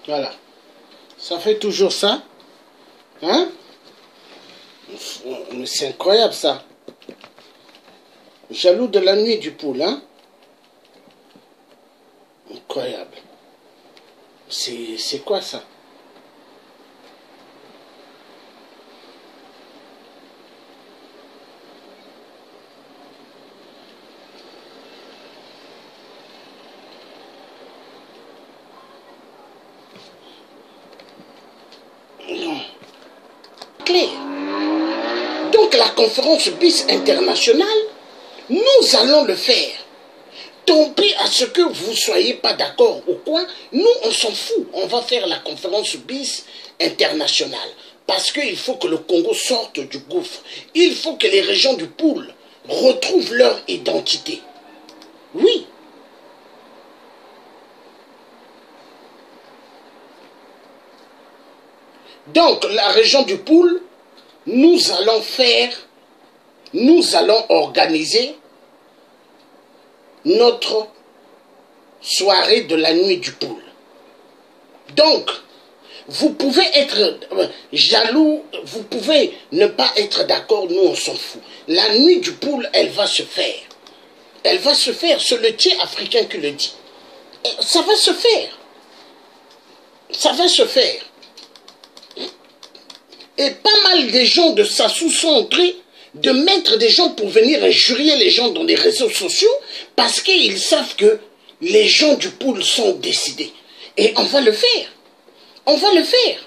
Voilà. Ça fait toujours ça. Hein? C'est incroyable ça. Jaloux de la nuit du poule, hein? Incroyable. C'est quoi ça? Non. Clair. Donc la conférence BIS internationale, nous allons le faire. Tant pis à ce que vous ne soyez pas d'accord ou quoi, nous on s'en fout. On va faire la conférence BIS internationale. Parce qu'il faut que le Congo sorte du gouffre. Il faut que les régions du Poule retrouvent leur identité. Oui. Donc la région du Poule, nous allons organiser notre soirée de la nuit du Poule. Donc, vous pouvez être jaloux, vous pouvez ne pas être d'accord, nous on s'en fout. La nuit du Poule, elle va se faire. Elle va se faire, c'est le tiers africain qui le dit. Ça va se faire. Ça va se faire. Et pas mal de gens de Sassou sont en train de mettre des gens pour venir injurier les gens dans les réseaux sociaux parce qu'ils savent que les gens du Poule sont décidés. Et on va le faire. On va le faire.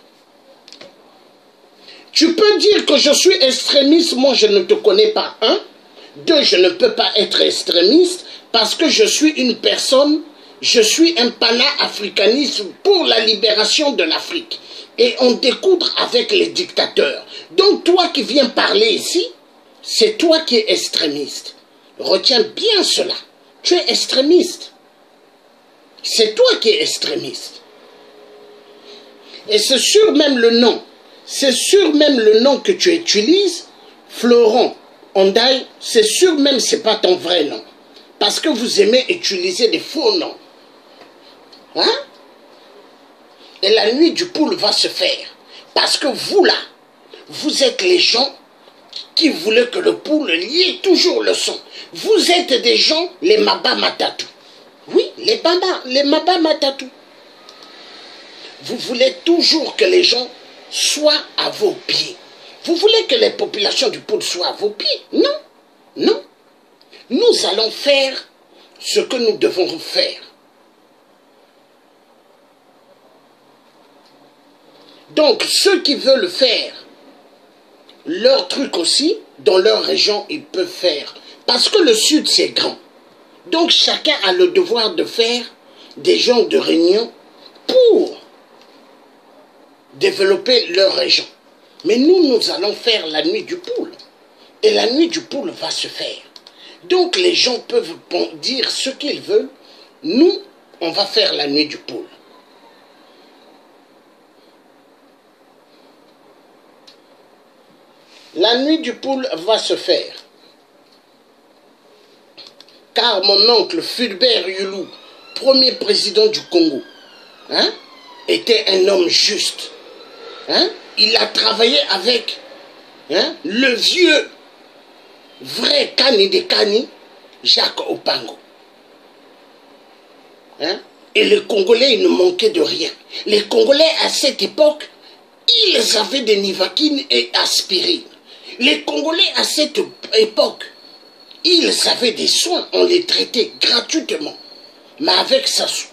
Tu peux dire que je suis extrémiste, moi je ne te connais pas. Un. Deux, je ne peux pas être extrémiste parce que je suis une personne, je suis un pana-africaniste pour la libération de l'Afrique. Et on découdre avec les dictateurs. Donc toi qui viens parler ici, c'est toi qui es extrémiste. Retiens bien cela. Tu es extrémiste. C'est toi qui es extrémiste. Et c'est sûr même le nom. C'est sûr même le nom que tu utilises, Florent Ondaï, c'est sûr même c'est pas ton vrai nom. Parce que vous aimez utiliser des faux noms. Hein? Et la nuit du Poule va se faire. Parce que vous là, vous êtes les gens qui voulaient que le Poule lie toujours le son. Vous êtes des gens, les Maba Matatu. Oui, les Maba Matatu. Vous voulez toujours que les gens soient à vos pieds. Vous voulez que les populations du Poule soient à vos pieds? Non, non. Nous allons faire ce que nous devons faire. Donc, ceux qui veulent faire leur truc aussi, dans leur région, ils peuvent faire. Parce que le Sud, c'est grand. Donc, chacun a le devoir de faire des genres de réunions pour développer leur région. Mais nous, nous allons faire la nuit du Poule. Et la nuit du Poule va se faire. Donc, les gens peuvent dire ce qu'ils veulent. Nous, on va faire la nuit du Poule. La nuit du Poule va se faire. Car mon oncle Fulbert Yulou, premier président du Congo, hein, était un homme juste. Hein. Il a travaillé avec, hein, le vieux, vrai Kani de Kani, Jacques Opango. Hein. Et les Congolais, ils ne manquaient de rien. Les Congolais, à cette époque, ils avaient des Nivaquine et aspirine. Les Congolais, à cette époque, ils avaient des soins, on les traitait gratuitement. Mais avec Sassou,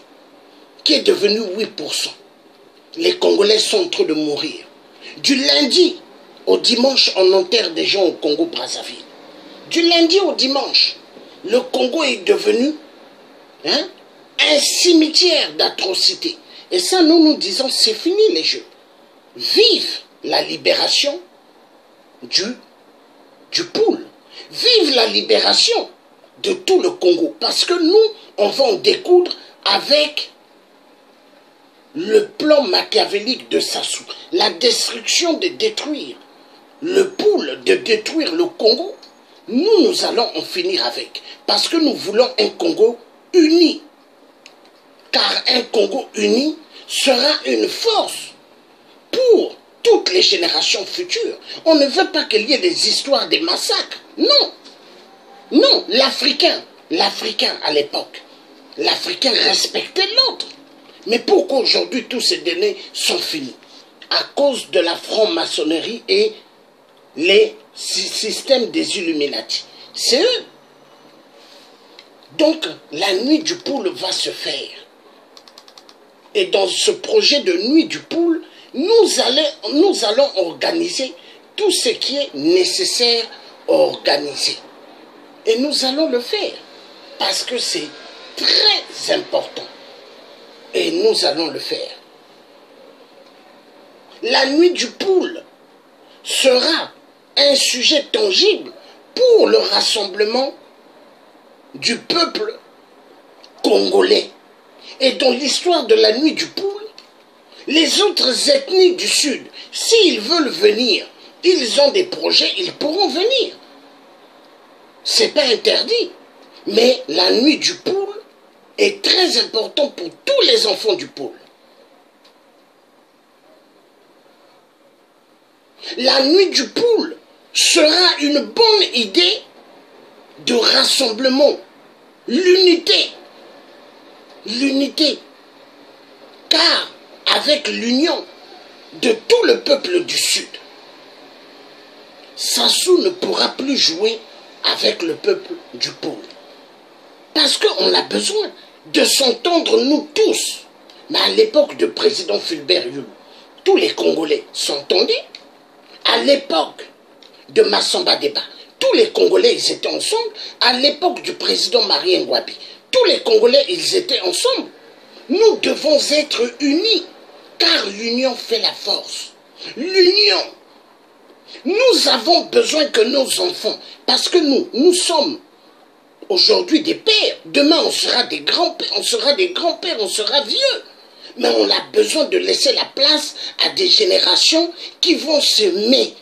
qui est devenu 8%, les Congolais sont en train de mourir. Du lundi au dimanche, on enterre des gens au Congo-Brazzaville. Du lundi au dimanche, le Congo est devenu, hein, un cimetière d'atrocités. Et ça, nous disons, c'est fini les jeux. Vive la libération du poule. Vive la libération de tout le Congo. Parce que nous, on va en découdre avec le plan machiavélique de Sassou. La destruction de détruire le poule, de détruire le Congo. Nous allons en finir avec. Parce que nous voulons un Congo uni. Car un Congo uni sera une force pour toutes les générations futures. On ne veut pas qu'il y ait des histoires, des massacres. Non. Non, l'Africain à l'époque, l'Africain respectait l'autre. Mais pourquoi aujourd'hui tous ces données sont finis? À cause de la franc-maçonnerie et les systèmes des Illuminati. C'est eux. Donc, la nuit du poule va se faire. Et dans ce projet de nuit du poule, nous allons organiser tout ce qui est nécessaire à organiser. Et nous allons le faire. Parce que c'est très important. Et nous allons le faire. La nuit du poule sera un sujet tangible pour le rassemblement du peuple congolais. Et dans l'histoire de la nuit du poule, les autres ethnies du Sud, s'ils veulent venir, ils ont des projets, ils pourront venir. C'est pas interdit. Mais la nuit du poule est très importante pour tous les enfants du poule. La nuit du poule sera une bonne idée de rassemblement. L'unité. L'unité. Car avec l'union de tout le peuple du Sud, Sassou ne pourra plus jouer avec le peuple du poule. Parce qu'on a besoin de s'entendre nous tous. Mais à l'époque de président Fulbert Yulu, tous les Congolais s'entendaient. À l'époque de Massamba Deba, tous les Congolais ils étaient ensemble. À l'époque du président Marie Ngouabi, tous les Congolais ils étaient ensemble. Nous devons être unis, car l'union fait la force. L'union. Nous avons besoin que nos enfants, parce que nous sommes aujourd'hui des pères, demain on sera des grands-pères, on sera vieux. Mais on a besoin de laisser la place à des générations qui vont s'aimer.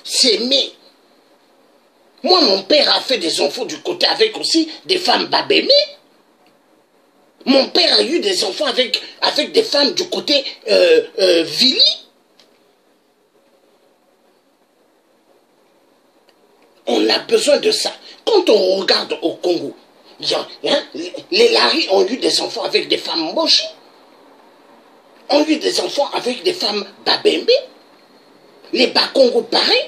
Moi, mon père a fait des enfants du côté avec aussi des femmes babémées. Mon père a eu des enfants avec des femmes du côté Vili. On a besoin de ça. Quand on regarde au Congo, les Lari ont eu des enfants avec des femmes Mboshi. Ont eu des enfants avec des femmes Babembe. Les Bakongo, pareil.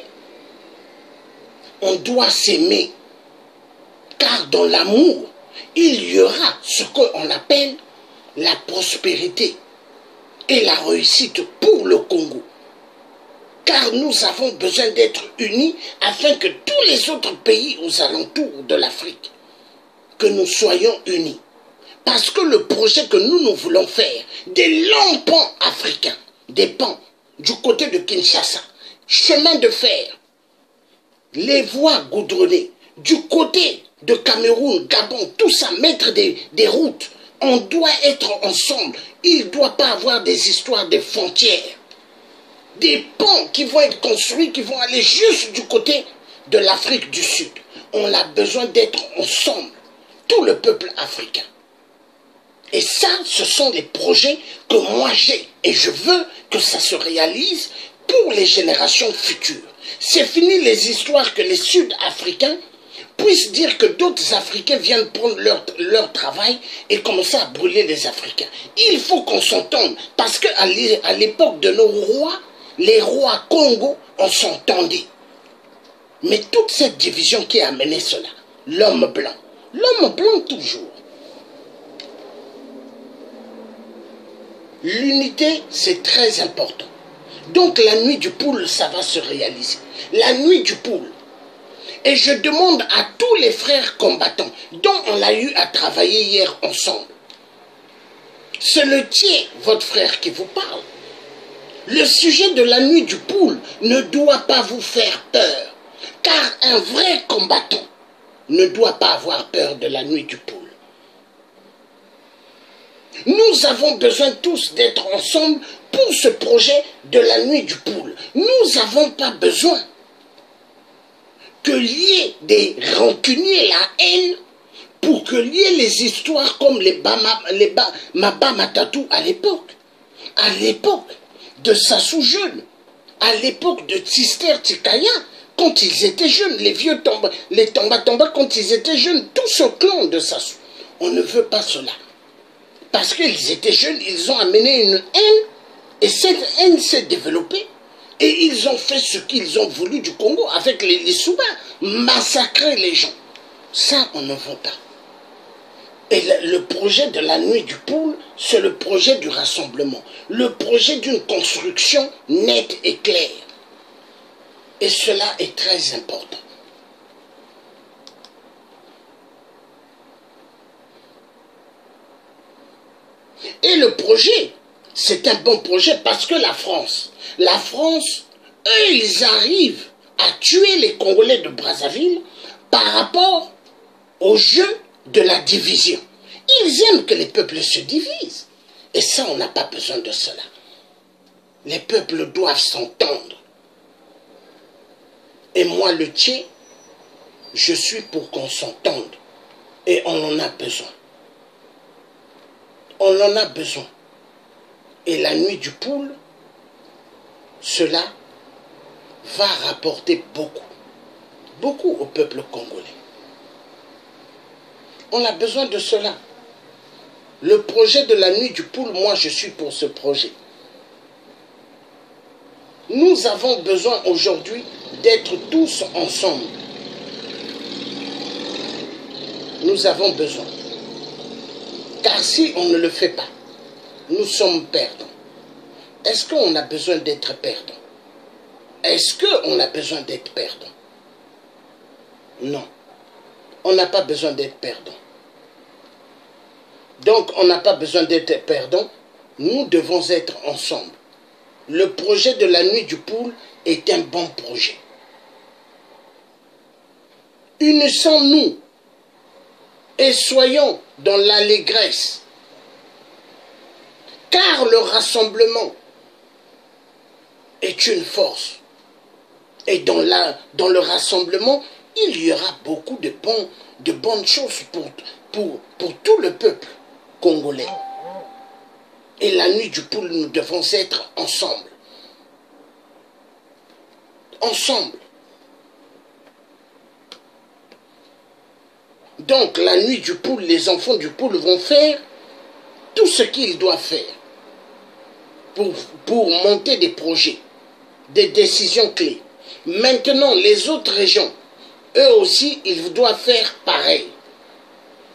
On doit s'aimer. Car dans l'amour, il y aura ce qu'on appelle la prospérité et la réussite pour le Congo. Car nous avons besoin d'être unis afin que tous les autres pays aux alentours de l'Afrique, que nous soyons unis. Parce que le projet que nous voulons faire, des longs ponts africains, des ponts du côté de Kinshasa, chemin de fer, les voies goudronnées, du côté de Cameroun, Gabon, tout ça, mettre des routes, on doit être ensemble. Il ne doit pas avoir des histoires de frontières. Des ponts qui vont être construits, qui vont aller juste du côté de l'Afrique du Sud. On a besoin d'être ensemble, tout le peuple africain. Et ça, ce sont les projets que moi j'ai. Et je veux que ça se réalise pour les générations futures. C'est fini les histoires que les Sud-Africains puissent dire que d'autres Africains viennent prendre leur travail et commencer à brûler les Africains. Il faut qu'on s'entende. Parce qu'à l'époque de nos rois, les rois Congo, on s'entendait. Mais toute cette division qui a amené cela, l'homme blanc toujours. L'unité, c'est très important. Donc la nuit du poule, ça va se réaliser. La nuit du poule. Et je demande à tous les frères combattants, dont on a eu à travailler hier ensemble. C'est le tien, votre frère, qui vous parle. Le sujet de la nuit du poule ne doit pas vous faire peur. Car un vrai combattant ne doit pas avoir peur de la nuit du poule. Nous avons besoin tous d'être ensemble pour ce projet de la nuit du poule. Nous n'avons pas besoin qu'il y ait des rancuniers, la haine, pour qu'il y ait les histoires comme les Maba Matatou à l'époque. À l'époque de Sassou Jeune, à l'époque de Tsister Tsikaya, quand ils étaient jeunes, les vieux les Tamba quand ils étaient jeunes, tout ce clan de Sassou. On ne veut pas cela. Parce qu'ils étaient jeunes, ils ont amené une haine, et cette haine s'est développée. Et ils ont fait ce qu'ils ont voulu du Congo avec les Souba, massacrer les gens. Ça, on ne veut pas. Et le projet de la nuit du poule, c'est le projet du rassemblement. Le projet d'une construction nette et claire. Et cela est très important. Et le projet, c'est un bon projet parce que la France, eux, ils arrivent à tuer les Congolais de Brazzaville par rapport au jeu de la division. Ils aiment que les peuples se divisent. Et ça, on n'a pas besoin de cela. Les peuples doivent s'entendre. Et moi, le tien, je suis pour qu'on s'entende. Et on en a besoin. On en a besoin. Et la nuit du poule, cela va rapporter beaucoup au peuple congolais. On a besoin de cela. Le projet de la nuit du poule, moi je suis pour ce projet. Nous avons besoin aujourd'hui d'être tous ensemble. Nous avons besoin. Car si on ne le fait pas, nous sommes perdants. Est-ce qu'on a besoin d'être perdants? Est-ce qu'on a besoin d'être perdants? Non. On n'a pas besoin d'être perdants. Donc, on n'a pas besoin d'être perdants. Nous devons être ensemble. Le projet de la nuit du poule est un bon projet. Unissons-nous et soyons dans l'allégresse. Car le rassemblement est une force. Et dans le rassemblement, il y aura beaucoup de bonnes choses pour tout le peuple congolais. Et la nuit du poule, nous devons être ensemble. Ensemble. Donc, la nuit du poule, les enfants du poule vont faire tout ce qu'ils doivent faire pour monter des projets, des décisions clés. Maintenant, les autres régions, eux aussi, ils doivent faire pareil.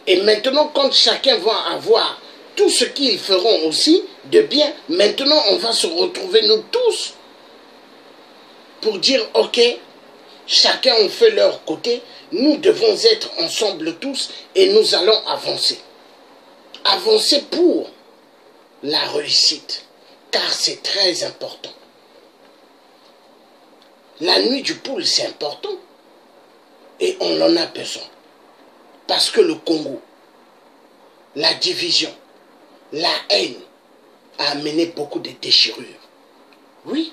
Et maintenant, quand chacun va avoir tout ce qu'ils feront aussi de bien, maintenant, on va se retrouver nous tous pour dire, ok, chacun on fait leur côté, nous devons être ensemble tous et nous allons avancer. Avancer pour la réussite, car c'est très important. La nuit du poule, c'est important. Et on en a besoin. Parce que le Congo, la division, la haine, a amené beaucoup de déchirures. Oui.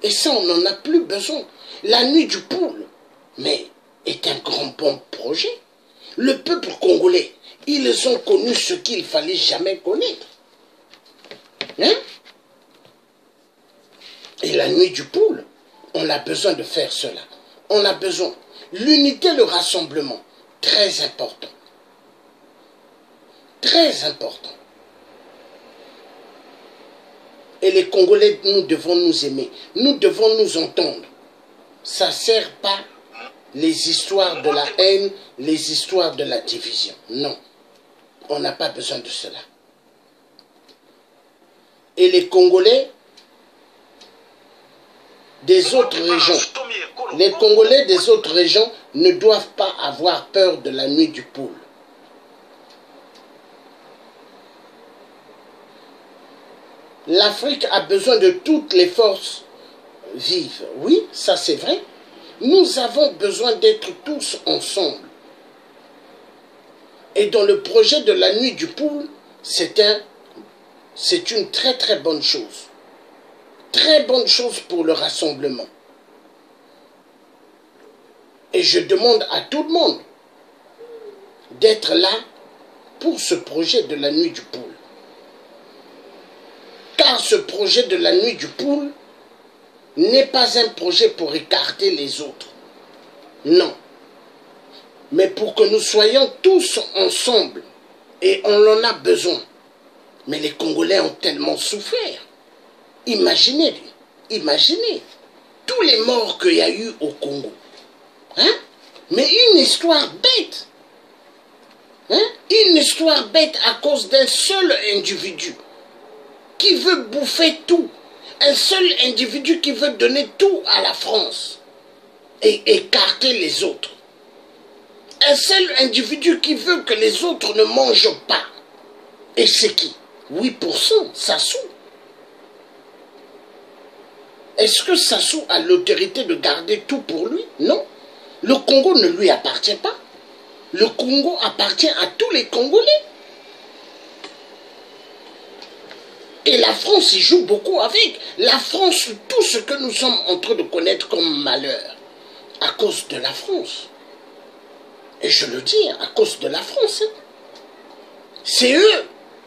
Et ça, on n'en a plus besoin. La nuit du poule, mais est un grand bon projet. Le peuple congolais, ils ont connu ce qu'il fallait jamais connaître. Hein? Et la nuit du poule, on a besoin de faire cela. On a besoin. L'unité, le rassemblement, très important. Très important. Et les Congolais, nous devons nous aimer. Nous devons nous entendre. Ça ne sert pas les histoires de la haine, les histoires de la division. Non. On n'a pas besoin de cela. Et les Congolais des autres régions, les Congolais des autres régions ne doivent pas avoir peur de la nuit du poule. L'Afrique a besoin de toutes les forces vives. Oui, ça c'est vrai. Nous avons besoin d'être tous ensemble. Et dans le projet de la nuit du poule, c'est une très très bonne chose. Très bonne chose pour le rassemblement. Et je demande à tout le monde d'être là pour ce projet de la nuit du poule. Car ce projet de la nuit du poule n'est pas un projet pour écarter les autres. Non. Mais pour que nous soyons tous ensemble. Et on en a besoin. Mais les Congolais ont tellement souffert. Imaginez, imaginez tous les morts qu'il y a eu au Congo. Hein? Mais une histoire bête. Hein? Une histoire bête à cause d'un seul individu qui veut bouffer tout. Un seul individu qui veut donner tout à la France et écarter les autres. Un seul individu qui veut que les autres ne mangent pas. Et c'est qui? 8%, Sassou. Est-ce que Sassou a l'autorité de garder tout pour lui? Non. Le Congo ne lui appartient pas. Le Congo appartient à tous les Congolais. Et la France y joue beaucoup avec. La France, tout ce que nous sommes en train de connaître comme malheur, à cause de la France. Et je le dis, à cause de la France. Hein. C'est eux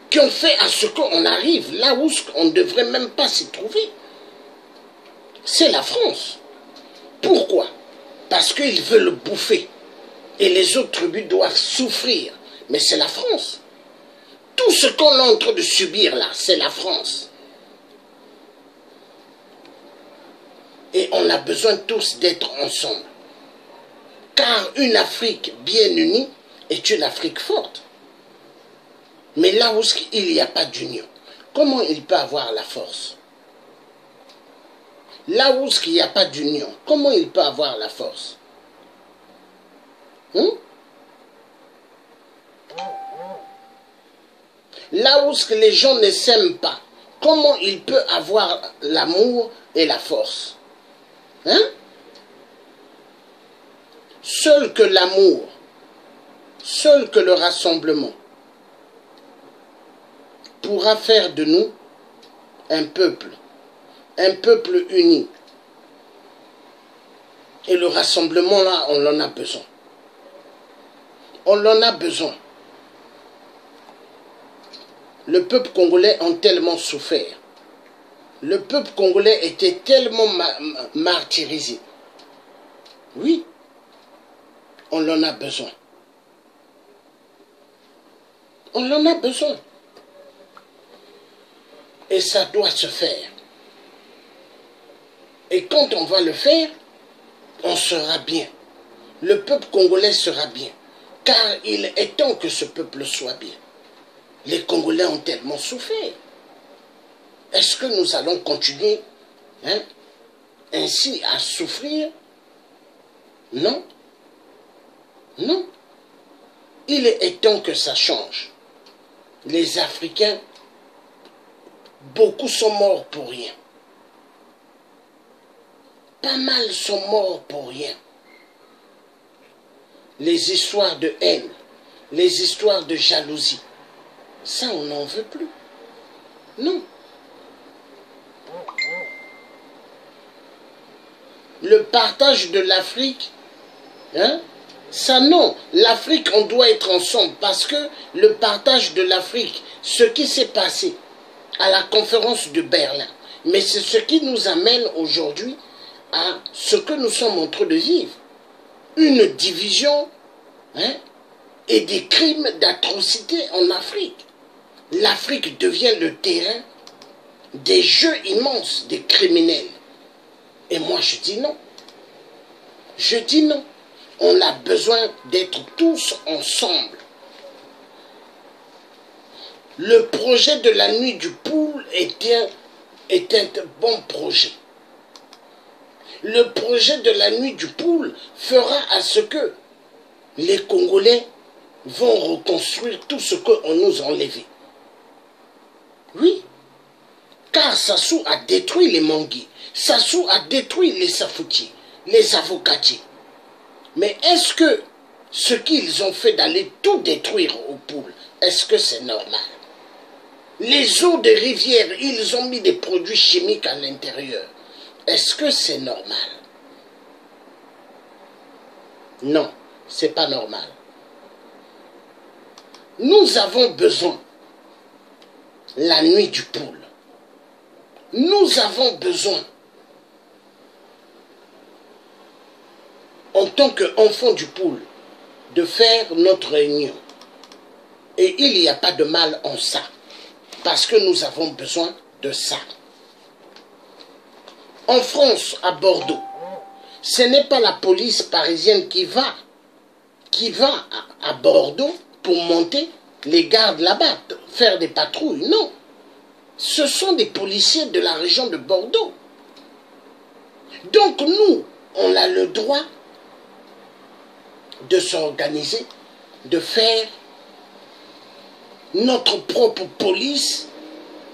qui ont fait à ce qu'on arrive là où on ne devrait même pas s'y trouver. C'est la France. Pourquoi? Parce qu'ils veulent le bouffer. Et les autres tribus doivent souffrir. Mais c'est la France. Tout ce qu'on est en train de subir là, c'est la France. Et on a besoin tous d'être ensemble. Car une Afrique bien unie est une Afrique forte. Mais là où il n'y a pas d'union, comment il peut avoir la force? Là où il n'y a pas d'union, comment il peut avoir la force? Là où les gens ne s'aiment pas, comment il peut avoir l'amour et la force? Hein? Seul que l'amour, seul que le rassemblement pourra faire de nous un peuple uni. Et le rassemblement là, on en a besoin. On en a besoin. Le peuple congolais a tellement souffert. Le peuple congolais était tellement martyrisé. Oui, on en a besoin. On en a besoin. Et ça doit se faire. Et quand on va le faire, on sera bien. Le peuple congolais sera bien. Car il est temps que ce peuple soit bien. Les Congolais ont tellement souffert. Est-ce que nous allons continuer ainsi à souffrir? Non. Non. Il est temps que ça change. Les Africains, beaucoup sont morts pour rien. Pas mal sont morts pour rien. Les histoires de haine, les histoires de jalousie, ça on n'en veut plus. Non. Le partage de l'Afrique, Ça non, l'Afrique, on doit être ensemble parce que le partage de l'Afrique, ce qui s'est passé à la conférence de Berlin, mais c'est ce qui nous amène aujourd'hui à ce que nous sommes en train de vivre. Une division et des crimes d'atrocité en Afrique. L'Afrique devient le terrain des jeux immenses des criminels. Et moi je dis non. Je dis non. On a besoin d'être tous ensemble. Le projet de la nuit du poule est un bon projet. Le projet de la nuit du poule fera à ce que les Congolais vont reconstruire tout ce qu'on nous a enlevé. Oui, car Sassou a détruit les Mangui, Sassou a détruit les Safouti, les Avocatiers. Mais est-ce que ce qu'ils ont fait d'aller tout détruire au poule, est-ce que c'est normal? Les eaux des rivières, ils ont mis des produits chimiques à l'intérieur. Est-ce que c'est normal? Non, c'est pas normal. Nous avons besoin, la nuit du poule, nous avons besoin, en tant qu'enfants du poule, de faire notre réunion. Et il n'y a pas de mal en ça, parce que nous avons besoin de ça. En France, à Bordeaux, ce n'est pas la police parisienne qui va à Bordeaux pour monter les gardes là-bas, faire des patrouilles. Non, ce sont des policiers de la région de Bordeaux. Donc nous, on a le droit de s'organiser, de faire notre propre police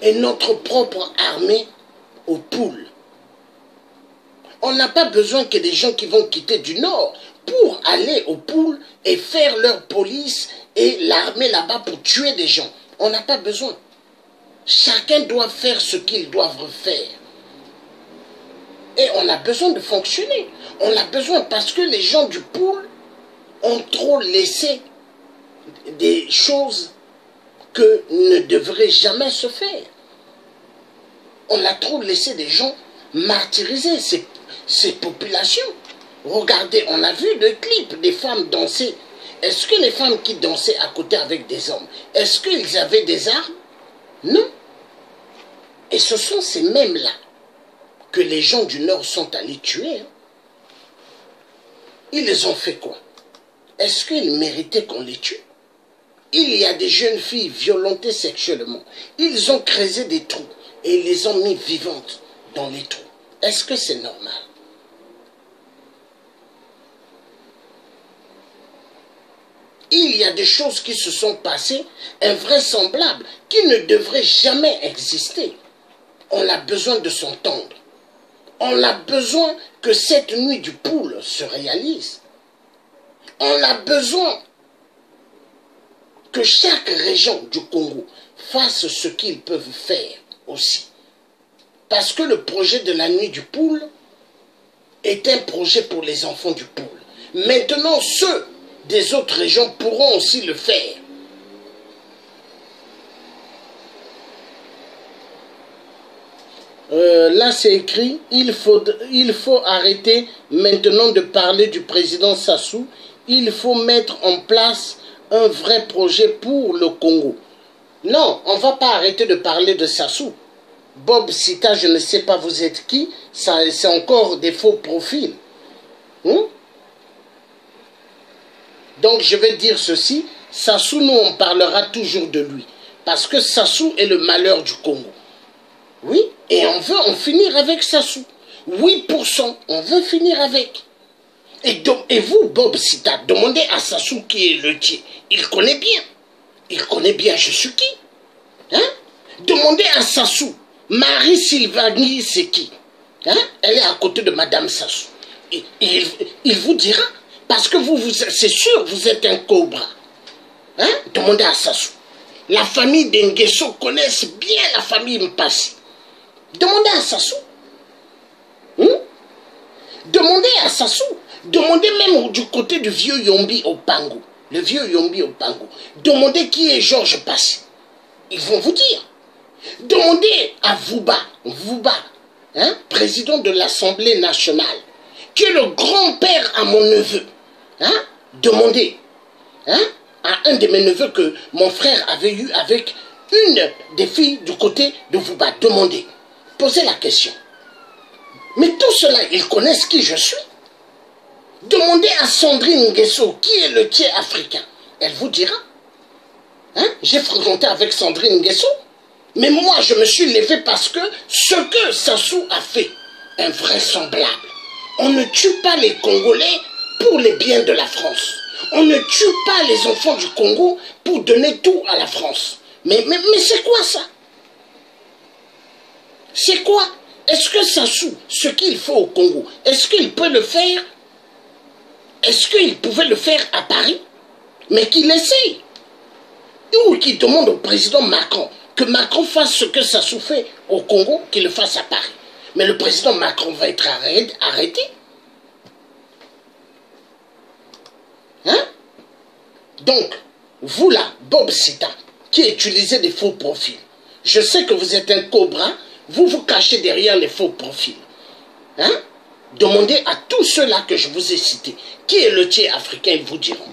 et notre propre armée au poule. On n'a pas besoin que des gens qui vont quitter du nord pour aller au poule et faire leur police et l'armée là-bas pour tuer des gens. On n'a pas besoin. Chacun doit faire ce qu'ils doivent faire. Et on a besoin de fonctionner. On a besoin parce que les gens du poule ont trop laissé des choses que ne devraient jamais se faire. On a trop laissé des gens martyriser ces populations. Regardez, on a vu le clip des femmes danser. Est-ce que les femmes qui dansaient à côté avec des hommes, est-ce qu'ils avaient des armes? Non. Et ce sont ces mêmes-là que les gens du Nord sont allés tuer. Ils les ont fait quoi? Est-ce qu'ils méritaient qu'on les tue? Il y a des jeunes filles violentées sexuellement. Ils ont creusé des trous et les ont mis vivantes dans les trous. Est-ce que c'est normal? Il y a des choses qui se sont passées, invraisemblables, qui ne devraient jamais exister. On a besoin de s'entendre. On a besoin que cette nuit du poule se réalise. On a besoin que chaque région du Congo fasse ce qu'ils peuvent faire aussi. Parce que le projet de la nuit du poule est un projet pour les enfants du poule. Maintenant, ceux des autres régions pourront aussi le faire. Là, c'est écrit, il faut arrêter maintenant de parler du président Sassou. Il faut mettre en place un vrai projet pour le Congo. Non, on ne va pas arrêter de parler de Sassou. Bob Sita, je ne sais pas vous êtes qui, c'est encore des faux profils. Donc je vais dire ceci, Sassou, nous on parlera toujours de lui. Parce que Sassou est le malheur du Congo. Oui, et on veut en finir avec Sassou. 8%, on veut finir avec. Et vous, Bob Sita, demandez à Sassou qui est le tien. Il connaît bien. Il connaît bien je suis qui. Demandez à Sassou. Marie Sylvanie, c'est qui? Elle est à côté de Madame Sassou. Il vous dira. Parce que c'est sûr, vous êtes un cobra. Demandez à Sassou. La famille d'Ngeso connaissent bien la famille Mpassi. Demandez à Sassou. Demandez à Sassou. Demandez même du côté du vieux Yombi au Pango. Le vieux Yombi au Pango. Demandez qui est Georges Passy. Ils vont vous dire. Demandez à Vouba, hein, président de l'Assemblée nationale, qui est le grand-père à mon neveu. Hein, demandez, hein, à un de mes neveux que mon frère avait eu avec une des filles du côté de Vouba. Demandez, posez la question. Mais tout cela, ils connaissent qui je suis. Demandez à Sandrine Nguesso qui est le tiers africain. Elle vous dira. Hein? J'ai fréquenté avec Sandrine Nguesso. Mais moi, je me suis levé parce que ce que Sassou a fait, invraisemblable. On ne tue pas les Congolais pour les biens de la France. On ne tue pas les enfants du Congo pour donner tout à la France. Mais c'est quoi ça? C'est quoi? Est-ce que Sassou, ce qu'il faut au Congo, est-ce qu'il peut le faire? Est-ce qu'il pouvait le faire à Paris? Mais qu'il essaye. Ou qu'il demande au président Macron que Macron fasse ce que Sassou fait au Congo, qu'il le fasse à Paris. Mais le président Macron va être arrêté. Hein? Donc, vous là, Bob Sita, qui utilisez des faux profils, je sais que vous êtes un cobra, vous vous cachez derrière les faux profils. Hein? Demandez à tous ceux-là que je vous ai cités, qui est le tiers africain, ils vous diront.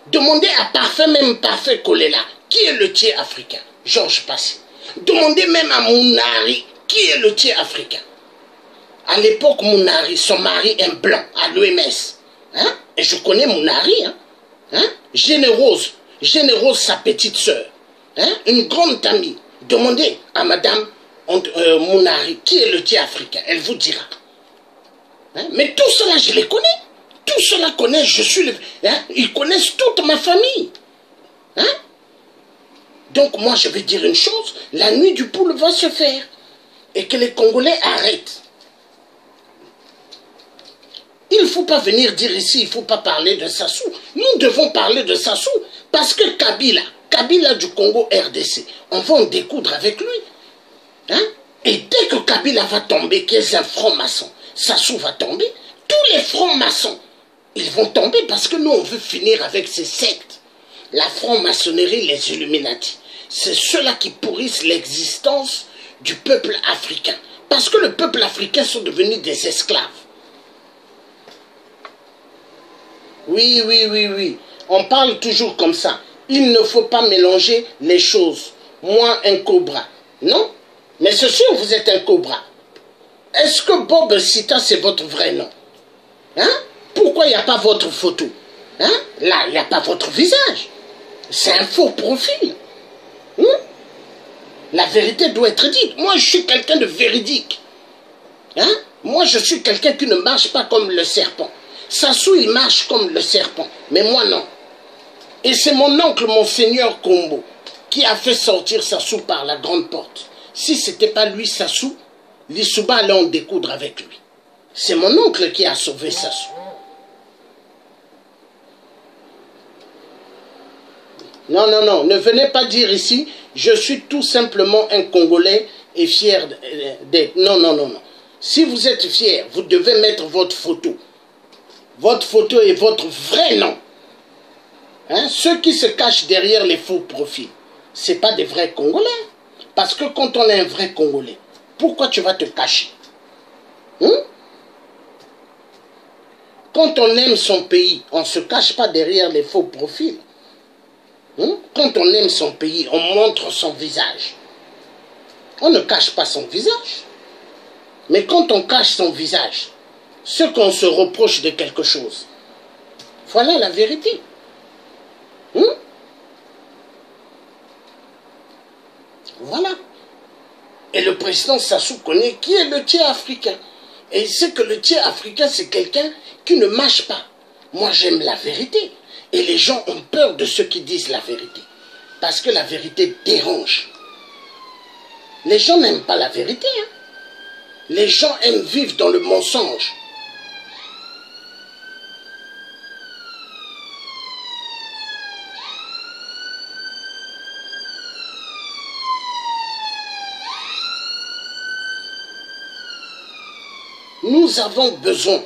Demandez à Parfait Kolela, qui est le tiers africain, Georges Passy. Demandez même à Mounari, qui est le tiers africain. À l'époque, Mounari, son mari est blanc à l'OMS. Hein? Et je connais Mounari. Hein? Hein? Générose, sa petite sœur. Hein? Une grande amie. Demandez à madame Mounari, qui est le tiers africain. Elle vous dira. Hein? Mais tout cela, je les connais. Tout cela connaissent, ils connaissent toute ma famille. Hein? Donc moi, je vais dire une chose. La nuit du poule va se faire. Et que les Congolais arrêtent. Il ne faut pas venir dire ici, il ne faut pas parler de Sassou. Nous devons parler de Sassou. Parce que Kabila du Congo RDC, on va en découdre avec lui. Hein? Et dès que Kabila va tomber, qui est un franc-maçon, Sassou va tomber, tous les francs-maçons, ils vont tomber parce que nous, on veut finir avec ces sectes. La franc-maçonnerie, les Illuminati. C'est ceux-là qui pourrissent l'existence du peuple africain. Parce que le peuple africain sont devenus des esclaves. Oui. On parle toujours comme ça. Il ne faut pas mélanger les choses. Moi, un cobra. Non? Mais c'est sûr, vous êtes un cobra. Est-ce que Bob Sita, c'est votre vrai nom? Hein? Pourquoi il n'y a pas votre photo? Hein? Là, il n'y a pas votre visage. C'est un faux profil. Hein? La vérité doit être dite. Moi, je suis quelqu'un de véridique. Hein? Moi, je suis quelqu'un qui ne marche pas comme le serpent. Sassou, il marche comme le serpent. Mais moi, non. Et c'est mon oncle, Monseigneur Kombo, qui a fait sortir Sassou par la grande porte. Si ce n'était pas lui, Sassou, Lissouba allait en découdre avec lui. C'est mon oncle qui a sauvé Sassou. Non, ne venez pas dire ici, je suis tout simplement un Congolais et fier d'être. Non. Si vous êtes fier, vous devez mettre votre photo. Votre photo et votre vrai nom. Hein? Ceux qui se cachent derrière les faux profils, ce n'est pas des vrais Congolais. Parce que quand on est un vrai Congolais, pourquoi tu vas te cacher? Hein? Quand on aime son pays, on ne se cache pas derrière les faux profils. Hein? Quand on aime son pays, on montre son visage. On ne cache pas son visage. Mais quand on cache son visage, ce qu'on se reproche de quelque chose, voilà la vérité. Hein? Voilà. Et le président Sassou connaît qui est le tiers africain. Et il sait que le tiers africain, c'est quelqu'un qui ne mâche pas. Moi, j'aime la vérité. Et les gens ont peur de ceux qui disent la vérité. Parce que la vérité dérange. Les gens n'aiment pas la vérité. Hein? Les gens aiment vivre dans le mensonge. Nous avons besoin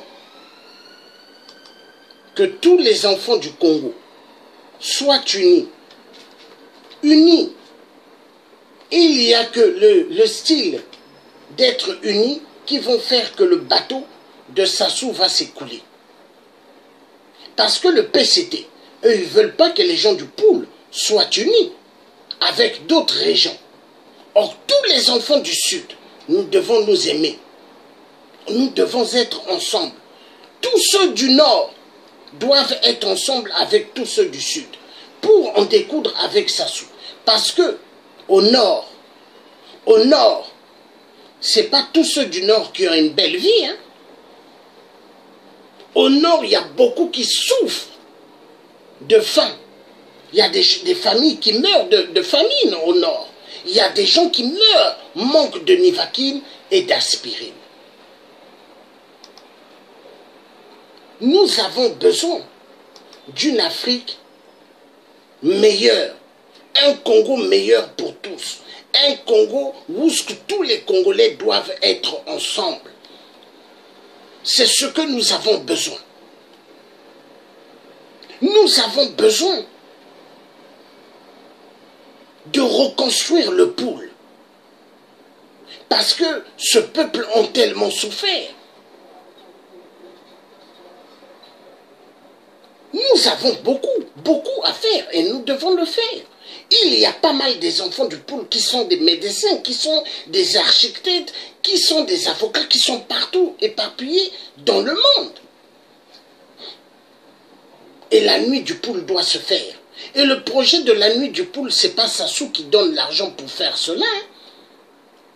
que tous les enfants du Congo soient unis. Unis. Il n'y a que le style d'être unis qui vont faire que le bateau de Sassou va s'écouler. Parce que le PCT, eux, ils ne veulent pas que les gens du Poul soient unis avec d'autres régions. Or, tous les enfants du Sud, nous devons nous aimer. Nous devons être ensemble. Tous ceux du Nord doivent être ensemble avec tous ceux du Sud pour en découdre avec Sassou. Parce que au Nord, c'est pas tous ceux du Nord qui ont une belle vie. Hein? Au Nord, il y a beaucoup qui souffrent de faim. Il y a des familles qui meurent de famine au Nord. Il y a des gens qui meurent, manquent de Nivaquine et d'aspirine. Nous avons besoin d'une Afrique meilleure, un Congo meilleur pour tous, un Congo où tous les Congolais doivent être ensemble. C'est ce que nous avons besoin. Nous avons besoin de reconstruire le Poul. Parce que ce peuple a tellement souffert. Nous avons beaucoup à faire et nous devons le faire. Il y a pas mal des enfants du Poul qui sont des médecins, qui sont des architectes, qui sont des avocats, qui sont partout éparpillés dans le monde. Et la nuit du Poul doit se faire. Et le projet de la nuit du Poul, ce n'est pas Sassou qui donne l'argent pour faire cela.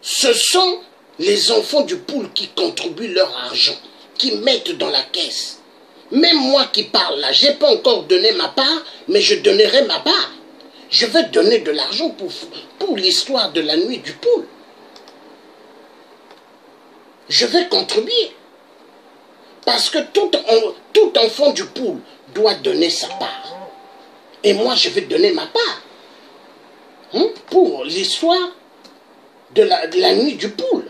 Ce sont les enfants du Poul qui contribuent leur argent, qui mettent dans la caisse. Même moi qui parle là, je n'ai pas encore donné ma part, mais je donnerai ma part. Je vais donner de l'argent pour l'histoire de la nuit du Poul. Je vais contribuer. Parce que tout enfant du Poul doit donner sa part. Et moi, je vais donner ma part. Pour l'histoire de la nuit du Poul.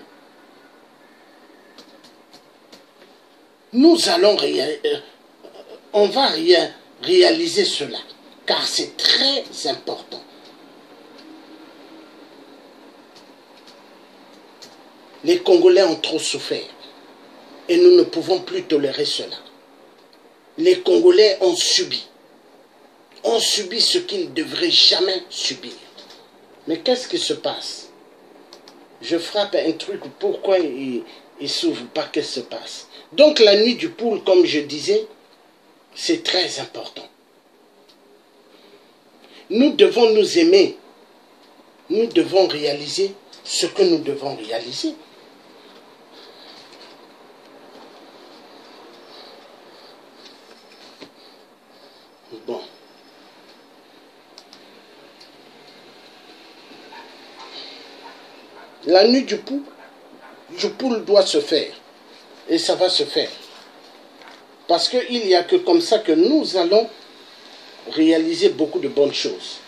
Nous allons réaliser cela. Car c'est très important. Les Congolais ont trop souffert. Et nous ne pouvons plus tolérer cela. Les Congolais ont subi ce qu'ils ne devraient jamais subir. Mais qu'est-ce qui se passe? Je frappe un truc, pourquoi il s'ouvre pas, qu'est-ce qui se passe? Donc la nuit du Poul, comme je disais, c'est très important. Nous devons nous aimer. Nous devons réaliser ce que nous devons réaliser. Bon. La nuit du Poul doit se faire. Et ça va se faire. Parce qu'il n'y a que comme ça que nous allons réaliser beaucoup de bonnes choses.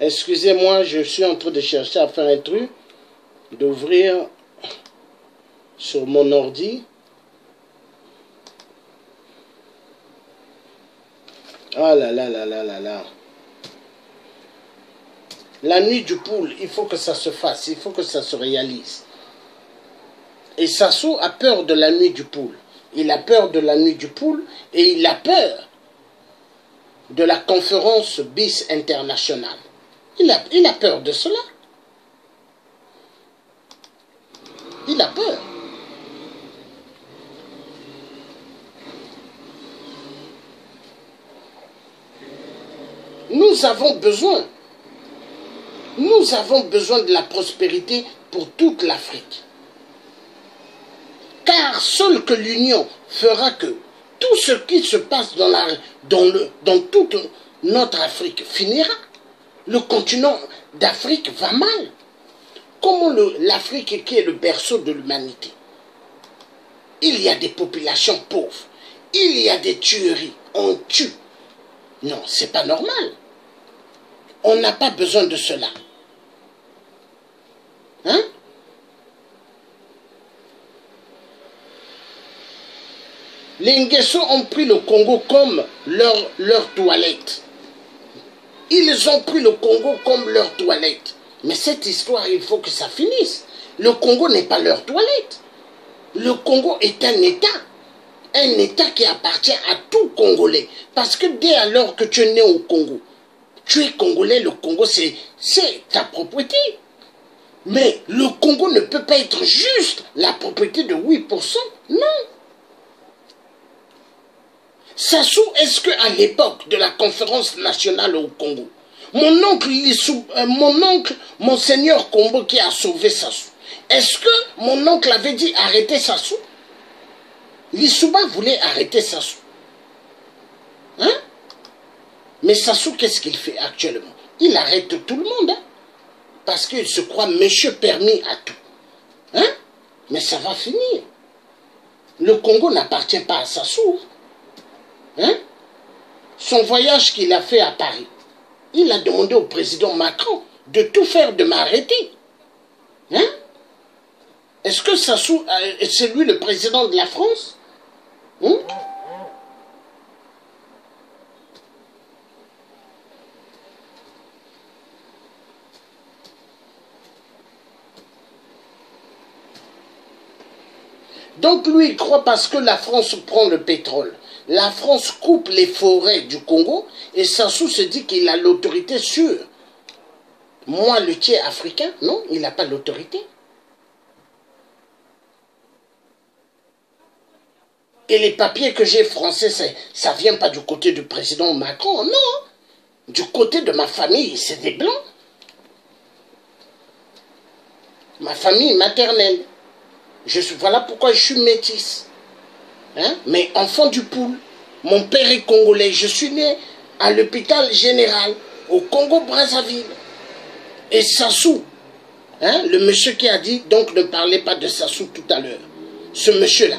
Excusez-moi, je suis en train de chercher à faire un truc, d'ouvrir sur mon ordi. Ah là là là là là là. La nuit du Poul, il faut que ça se fasse, il faut que ça se réalise. Et Sassou a peur de la nuit du Poul. Il a peur de la nuit du Poul et il a peur de la conférence BIS internationale. Il a peur de cela. Il a peur. Nous avons besoin de la prospérité pour toute l'Afrique. Car seule que l'union fera que tout ce qui se passe dans toute notre Afrique finira. Le continent d'Afrique va mal. Comment l'Afrique qui est le berceau de l'humanité? Il y a des populations pauvres. Il y a des tueries. On tue. Non, c'est pas normal. On n'a pas besoin de cela. Hein? Les Nguesso ont pris le Congo comme leur toilette. Ils ont pris le Congo comme leur toilette. Mais cette histoire, il faut que ça finisse. Le Congo n'est pas leur toilette. Le Congo est un État qui appartient à tout Congolais. Parce que dès alors que tu es né au Congo, tu es Congolais, le Congo c'est ta propriété. Mais le Congo ne peut pas être juste la propriété de 8%. Non. Sassou, est-ce qu'à l'époque de la conférence nationale au Congo, mon oncle, Monseigneur Kombo qui a sauvé Sassou, est-ce que mon oncle avait dit arrêtez Sassou? Lissouba voulait arrêter Sassou. Hein? Mais Sassou, qu'est-ce qu'il fait actuellement? Il arrête tout le monde. Hein? Parce qu'il se croit monsieur permis à tout. Hein? Mais ça va finir. Le Congo n'appartient pas à Sassou. Hein? Son voyage qu'il a fait à Paris, il a demandé au président Macron de tout faire de m'arrêter. Hein? Est-ce que Sassou, c'est lui le président de la France? Hein? Donc lui, il croit parce que la France prend le pétrole. La France coupe les forêts du Congo et Sassou se dit qu'il a l'autorité sur moi, le tiers africain. Non, il n'a pas l'autorité. Et les papiers que j'ai français, ça ne vient pas du côté du président Macron, non. Du côté de ma famille, c'est des blancs. Ma famille maternelle. Voilà pourquoi je suis métisse. Hein? Mais enfant du Poul. Mon père est congolais. Je suis né à l'hôpital général au Congo-Brazzaville. Et Sassou, hein, le monsieur qui a dit, donc ne parlez pas de Sassou tout à l'heure. Ce monsieur-là,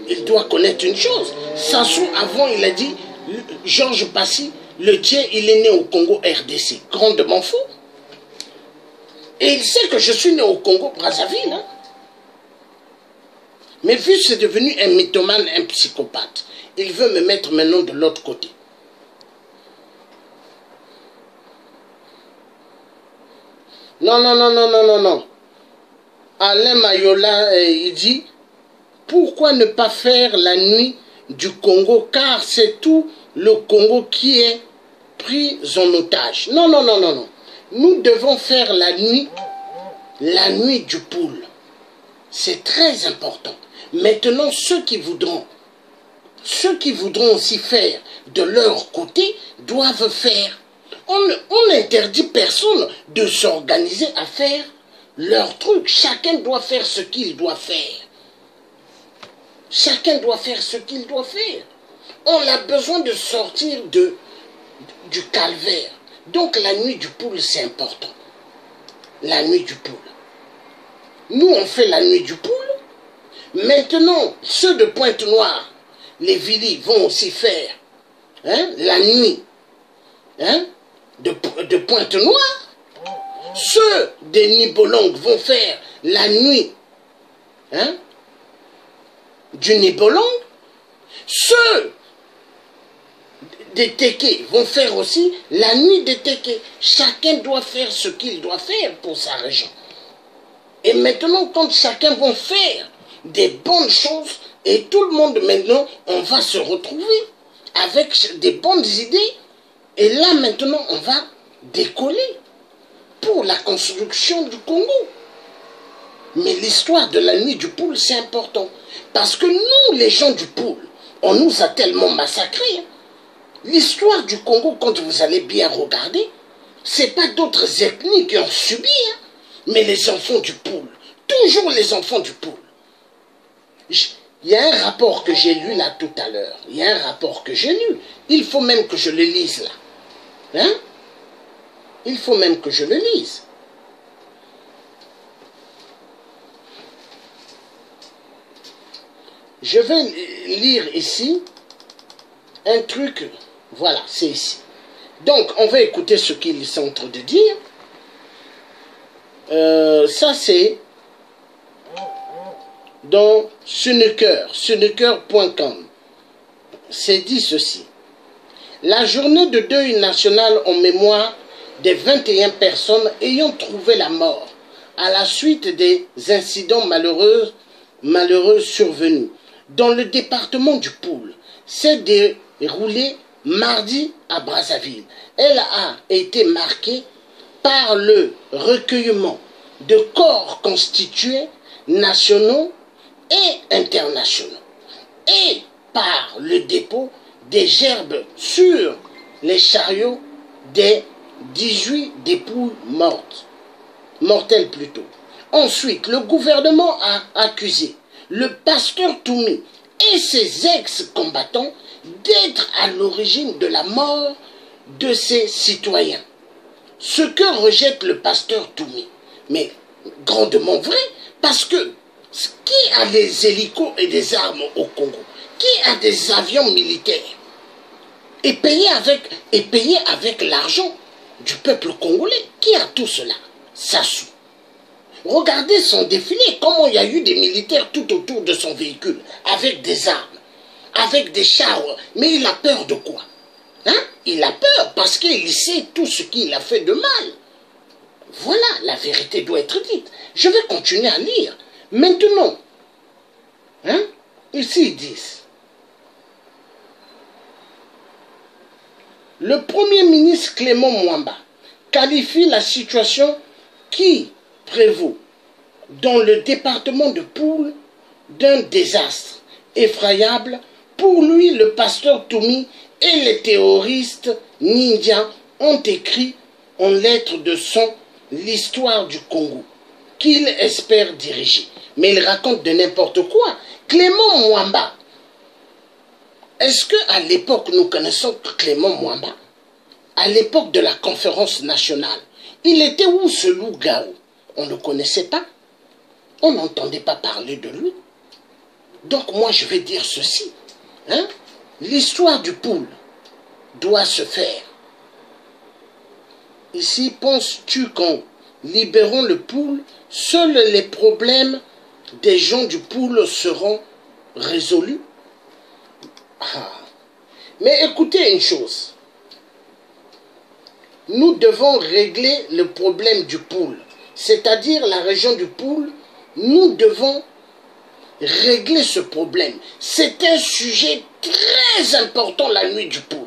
il doit connaître une chose. Sassou, avant, il a dit, Georges Passy, le tien, il est né au Congo RDC. Grandement faux. Et il sait que je suis né au Congo-Brazzaville. Hein. Mais vu que c'est devenu un mythomane, un psychopathe, il veut me mettre maintenant de l'autre côté. Non, non, non, non, non, non, non. Alain Mayola, il dit, pourquoi ne pas faire la nuit du Congo, car c'est tout le Congo qui est pris en otage. Non, non, non, non, non. Nous devons faire la nuit du Poul. C'est très important. Maintenant, ceux qui voudront aussi faire de leur côté doivent faire. On n'interdit personne de s'organiser à faire leur truc. Chacun doit faire ce qu'il doit faire. Chacun doit faire ce qu'il doit faire. On a besoin de sortir du calvaire. Donc la nuit du Poul, c'est important. La nuit du Poul. Nous, on fait la nuit du Poul. Maintenant, ceux de Pointe-Noire, les Vili, vont aussi faire la nuit de Pointe-Noire. Ceux des Nibolong vont faire la nuit du Nibolong. Ceux des Téké vont faire aussi la nuit des Téké. Chacun doit faire ce qu'il doit faire pour sa région. Et maintenant, quand chacun va faire des bonnes choses, et tout le monde maintenant, on va se retrouver avec des bonnes idées, et là maintenant, on va décoller pour la construction du Congo. Mais l'histoire de la nuit du Poul, c'est important. Parce que nous, les gens du Poul, on nous a tellement massacrés. L'histoire du Congo, quand vous allez bien regarder, c'est pas d'autres ethnies qui ont subi, hein, mais les enfants du Poul. Toujours les enfants du Poul. Il y a un rapport que j'ai lu là tout à l'heure. Il y a un rapport que j'ai lu. Il faut même que je le lise là. Hein? Il faut même que je le lise. Je vais lire ici un truc. Voilà, c'est ici. Donc, on va écouter ce qu'ils sont en train de dire. Ça c'est dans Sunuker.com. C'est dit ceci. La journée de deuil national en mémoire des 21 personnes ayant trouvé la mort à la suite des incidents malheureux survenus dans le département du Poul s'est déroulée mardi à Brazzaville. Elle a été marquée par le recueillement de corps constitués nationaux et internationaux et par le dépôt des gerbes sur les chariots des 18 dépouilles mortelles plutôt. Ensuite, le gouvernement a accusé le pasteur Toumi et ses ex-combattants d'être à l'origine de la mort de ses citoyens. Ce que rejette le pasteur Toumi, mais grandement vrai, parce que qui a des hélicos et des armes au Congo? Qui a des avions militaires? Et payé avec l'argent du peuple congolais? Qui a tout cela? Sassou. Regardez son défilé, comment il y a eu des militaires tout autour de son véhicule, avec des armes, avec des chars. Mais il a peur de quoi? Hein? Il a peur parce qu'il sait tout ce qu'il a fait de mal. Voilà, la vérité doit être dite. Je vais continuer à lire. Maintenant, hein? Ici ils disent, le Premier ministre Clément Mwamba qualifie la situation qui prévaut dans le département de Poul d'un désastre effroyable. Pour lui, le pasteur Toumi et les terroristes ninjas ont écrit en lettres de son l'histoire du Congo qu'il espère diriger. Mais il raconte de n'importe quoi. Clément Mwamba, est-ce qu'à l'époque, nous connaissons Clément Mwamba? À l'époque de la conférence nationale, il était où ce loup-garou? On ne le connaissait pas. On n'entendait pas parler de lui. Donc moi je vais dire ceci. Hein? L'histoire du Poul doit se faire. Ici, penses-tu qu'en libérant le Poul, seuls les problèmes des gens du Poul seront résolus? Mais écoutez une chose. Nous devons régler le problème du Poul, c'est-à-dire la région du Poul. Nous devons régler ce problème. C'est un sujet très important, la nuit du Poul.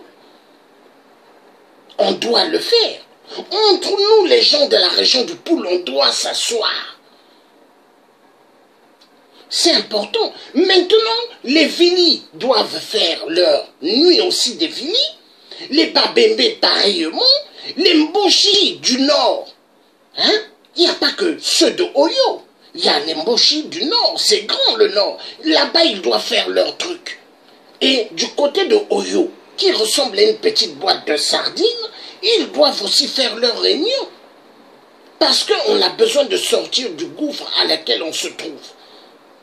On doit le faire. Entre nous, les gens de la région du Poul, on doit s'asseoir. C'est important. Maintenant, les Vili doivent faire leur nuit aussi des Vili. Les Babembe, pareillement. Les Mboshi du Nord. Hein? Il n'y a pas que ceux de Oyo. Il y a les Mboshi du Nord. C'est grand le Nord. Là-bas, ils doivent faire leur truc. Et du côté de Oyo, qui ressemble à une petite boîte de sardines, ils doivent aussi faire leur réunion. Parce qu'on a besoin de sortir du gouffre à laquelle on se trouve.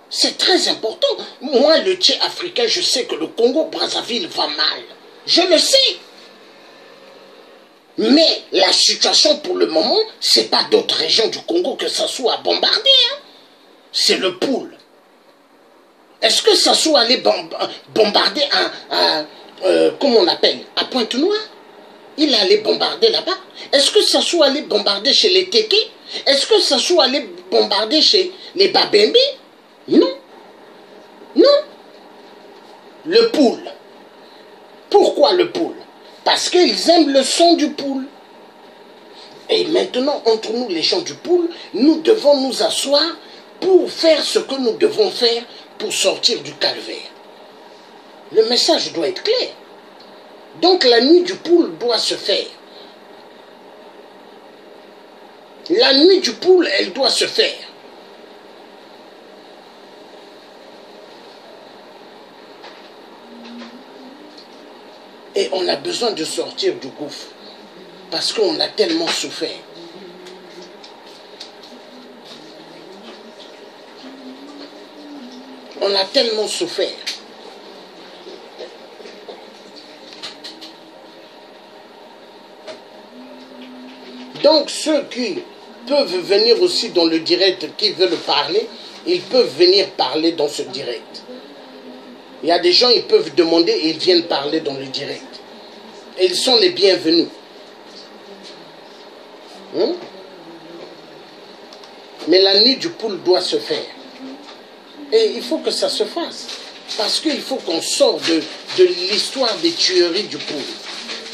C'est très important. Moi, le Tchè africain, je sais que le Congo-Brazzaville va mal. Je le sais. Mais la situation pour le moment, c'est pas d'autres régions du Congo que ça soit à bombarder. Hein? C'est le Poul. Est-ce que ça soit allé bombarder comment on appelle, à Pointe-Noire? Il est allé bombarder là-bas. Est-ce que ça soit allé bombarder chez les Téké? Est-ce que ça soit allé bombarder chez les Babembe? Non. Non. Le Poul. Pourquoi le Poul? Parce qu'ils aiment le son du Poul. Et maintenant, entre nous, les gens du Poul, nous devons nous asseoir pour faire ce que nous devons faire pour sortir du calvaire. Le message doit être clair. Donc la nuit du Poul doit se faire. La nuit du Poul, elle doit se faire. Et on a besoin de sortir du gouffre. Parce qu'on a tellement souffert. On a tellement souffert. Donc ceux qui peuvent venir aussi dans le direct, qui veulent parler, ils peuvent venir parler dans ce direct. Il y a des gens, ils peuvent demander et ils viennent parler dans le direct. Et ils sont les bienvenus. Mais la nuit du poule doit se faire. Et il faut que ça se fasse. Parce qu'il faut qu'on sorte de l'histoire des tueries du poule.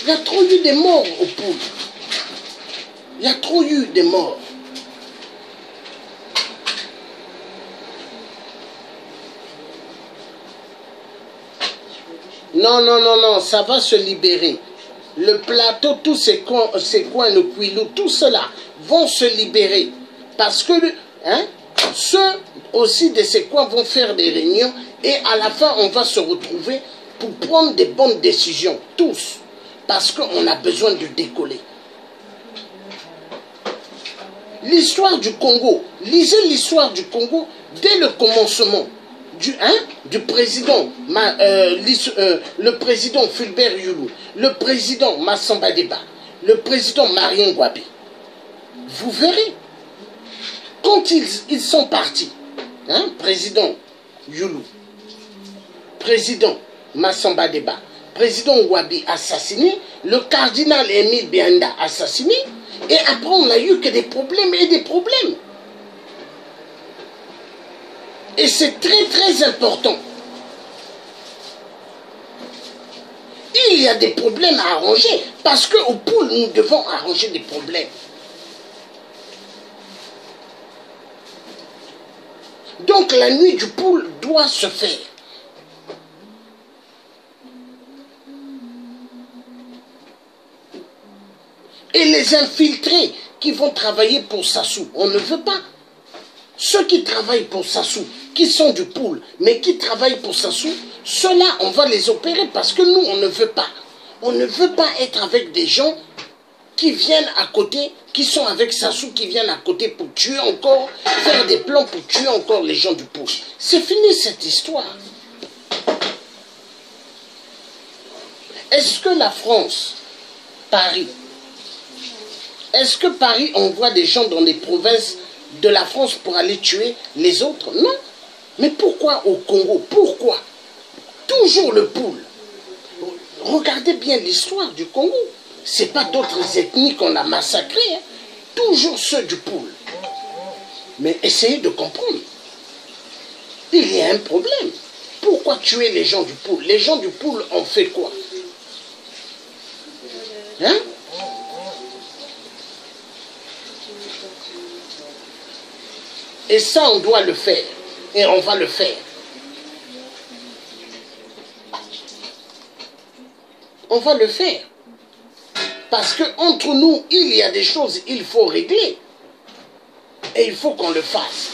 Il y a trop eu des morts au poule. Il y a trop eu des morts. Non, non, non, non, ça va se libérer. Le plateau, tous ces coins, le Kouilou, tout cela vont se libérer. Parce que ceux aussi de ces coins vont faire des réunions et à la fin, on va se retrouver pour prendre des bonnes décisions, tous. Parce qu'on a besoin de décoller. L'histoire du Congo, lisez l'histoire du Congo dès le commencement. Du président, le président Fulbert Yulu, le président Massamba Deba, le président Marien Ngouabi. Vous verrez, quand ils sont partis, président Yulu, président Massamba Deba, président Ngouabi assassiné, le cardinal Émile Bianda assassiné, et après on n'a eu que des problèmes et des problèmes. Et c'est très très important. Il y a des problèmes à arranger. Parce qu'au poule, nous devons arranger des problèmes. Donc la nuit du poule doit se faire. Et les infiltrés qui vont travailler pour Sassou, on ne veut pas. Ceux qui travaillent pour Sassou, qui sont du poule, mais qui travaillent pour Sassou, ceux-là, on va les opérer parce que nous, on ne veut pas. On ne veut pas être avec des gens qui viennent à côté, qui sont avec Sassou, qui viennent à côté pour tuer encore, faire des plans pour tuer encore les gens du poule. C'est fini cette histoire. Est-ce que la France, Paris, est-ce que Paris envoie des gens dans les provinces de la France pour aller tuer les autres? Non. Mais pourquoi au Congo? Pourquoi? Toujours le poule. Regardez bien l'histoire du Congo. Ce n'est pas d'autres ethnies qu'on a massacrées. Toujours ceux du poule. Mais essayez de comprendre. Il y a un problème. Pourquoi tuer les gens du poule? Les gens du poule ont fait quoi? Et ça, on doit le faire. Et on va le faire. On va le faire. Parce qu'entre nous, il y a des choses qu'il faut régler. Et il faut qu'on le fasse.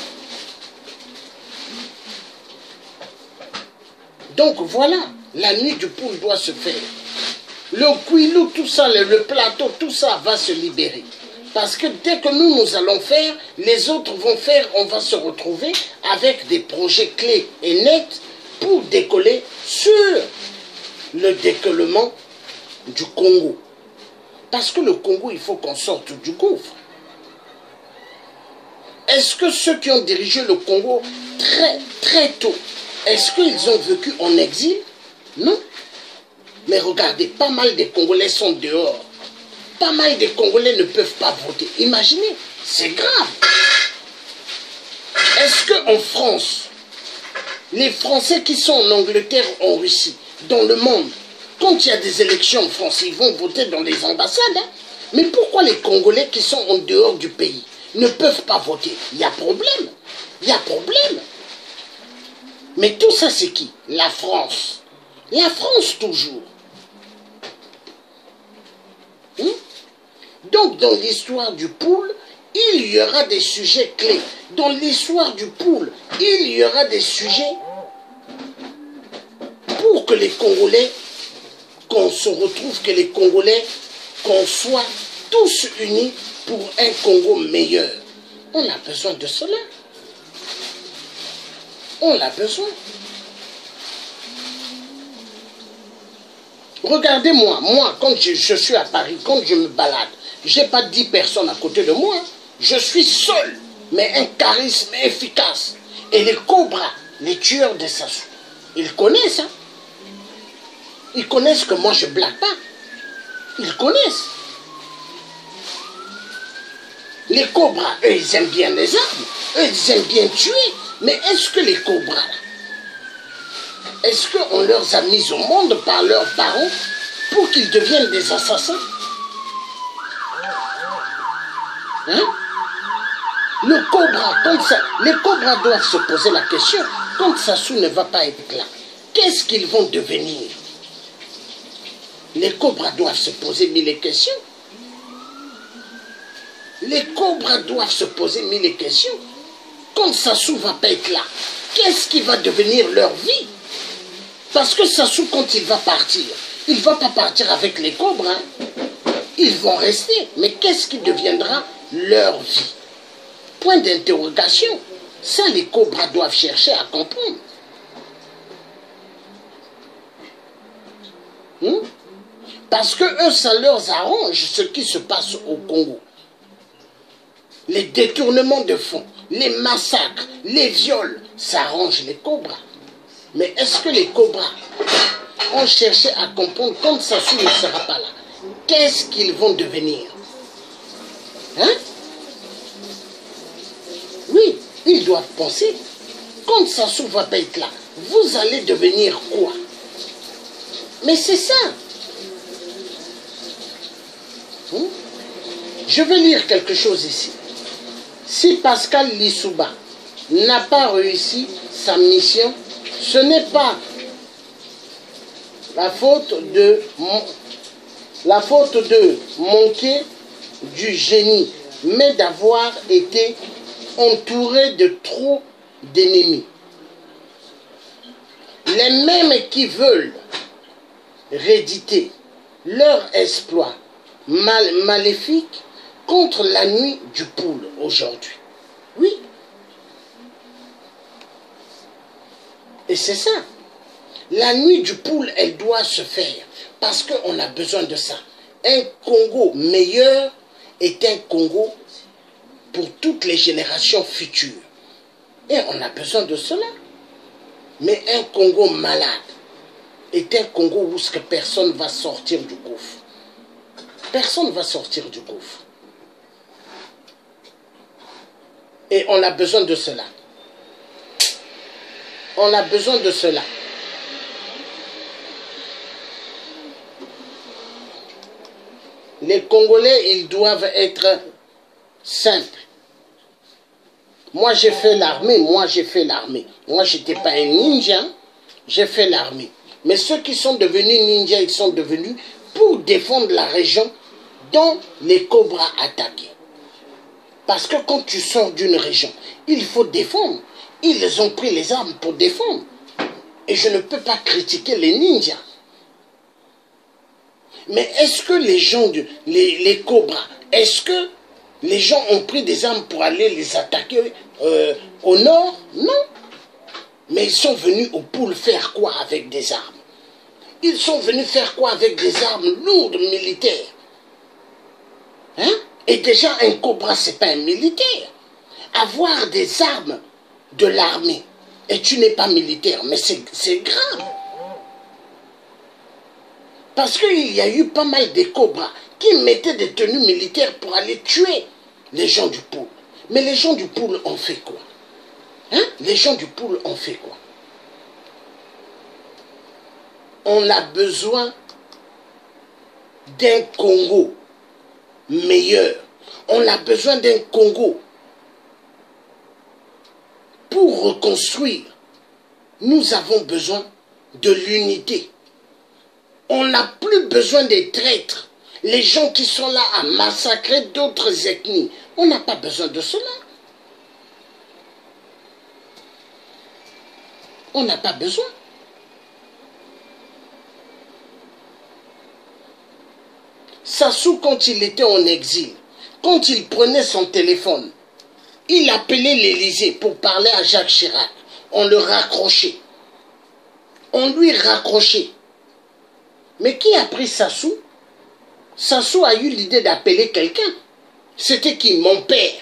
Donc voilà, la nuit du poule doit se faire. Le Kouilou, tout ça, le plateau, tout ça va se libérer. Parce que dès que nous allons faire, les autres vont faire, on va se retrouver avec des projets clés et nets pour décoller sur le décollement du Congo. Parce que le Congo, il faut qu'on sorte du gouffre. Est-ce que ceux qui ont dirigé le Congo très, très tôt, est-ce qu'ils ont vécu en exil? Non. Mais regardez, pas mal des Congolais sont dehors. Pas mal de Congolais ne peuvent pas voter. Imaginez, c'est grave. Est-ce qu'en France, les Français qui sont en Angleterre, en Russie, dans le monde, quand il y a des élections en France, ils vont voter dans les ambassades. Mais pourquoi les Congolais qui sont en dehors du pays ne peuvent pas voter? Il y a problème. Il y a problème. Mais tout ça, c'est qui? La France. La France, toujours. Donc, dans l'histoire du poule, il y aura des sujets clés. Dans l'histoire du poule, il y aura des sujets pour que les Congolais, qu'on se retrouve, que les Congolais, qu'on soit tous unis pour un Congo meilleur. On a besoin de cela. On a besoin. Regardez-moi, moi, quand je suis à Paris, quand je me balade, je n'ai pas 10 personnes à côté de moi. Je suis seul, mais un charisme efficace. Et les cobras, les tueurs de Sassou, ils connaissent, hein. Ils connaissent que moi je ne blague pas. Ils connaissent. Les cobras, eux, ils aiment bien les armes. Eux, ils aiment bien tuer. Mais est-ce que les cobras, est-ce qu'on leur a mis au monde par leurs parents pour qu'ils deviennent des assassins? Hein? Le cobra, comme ça, les cobras doivent se poser la question, quand Sassou ne va pas être là, qu'est-ce qu'ils vont devenir? Les cobras doivent se poser mille questions. Les cobras doivent se poser mille questions. Quand Sassou ne va pas être là, qu'est-ce qui va devenir leur vie? Parce que Sassou, quand il va partir, il ne va pas partir avec les cobras. Hein. Ils vont rester. Mais qu'est-ce qui deviendra leur vie? Point d'interrogation. Ça, les cobras doivent chercher à comprendre. Parce que eux, ça leur arrange ce qui se passe au Congo. Les détournements de fonds, les massacres, les viols, ça arrange les cobras. Mais est-ce que les cobras ont cherché à comprendre quand Sassou ne sera pas là? Qu'est-ce qu'ils vont devenir? Hein? Oui, ils doivent penser. Quand Sassou ne va pas être là, vous allez devenir quoi? Mais c'est ça. Je vais lire quelque chose ici. Si Pascal Lissouba n'a pas réussi sa mission, ce n'est pas la faute de manquer du génie, mais d'avoir été entouré de trop d'ennemis. Les mêmes qui veulent rééditer leur exploit maléfique contre la nuit du poule aujourd'hui. Oui. Et c'est ça. La nuit du poule, elle doit se faire parce qu'on a besoin de ça. Un Congo meilleur est un Congo pour toutes les générations futures. Et on a besoin de cela. Mais un Congo malade est un Congo où personne ne va sortir du gouffre. Personne ne va sortir du gouffre. Et on a besoin de cela. On a besoin de cela. Les Congolais, ils doivent être simples. Moi, j'ai fait l'armée. Moi, je n'étais pas un ninja. J'ai fait l'armée. Mais ceux qui sont devenus ninjas, ils sont devenus pour défendre la région dont les cobras attaquaient. Parce que quand tu sors d'une région, il faut défendre. Ils ont pris les armes pour défendre. Et je ne peux pas critiquer les ninjas. Mais est-ce que les gens, les cobras, est-ce que les gens ont pris des armes pour aller les attaquer au nord? Non. Mais ils sont venus au poule faire quoi avec des armes? Ils sont venus faire quoi avec des armes lourdes militaires? Hein? Et déjà, un cobra, ce n'est pas un militaire. Avoir des armes de l'armée, et tu n'es pas militaire, mais c'est grave. Parce qu'il y a eu pas mal de cobras qui mettaient des tenues militaires pour aller tuer les gens du poule. Mais les gens du poule ont fait quoi? Hein? Les gens du poule ont fait quoi? On a besoin d'un Congo meilleur. On a besoin d'un Congo pour reconstruire. Nous avons besoin de l'unité. On n'a plus besoin des traîtres. Les gens qui sont là à massacrer d'autres ethnies. On n'a pas besoin de cela. On n'a pas besoin. Sassou, quand il était en exil, quand il prenait son téléphone, il appelait l'Élysée pour parler à Jacques Chirac. On le raccrochait. On lui raccrochait. Mais qui a pris Sassou? Sassou a eu l'idée d'appeler quelqu'un. C'était qui? Mon père.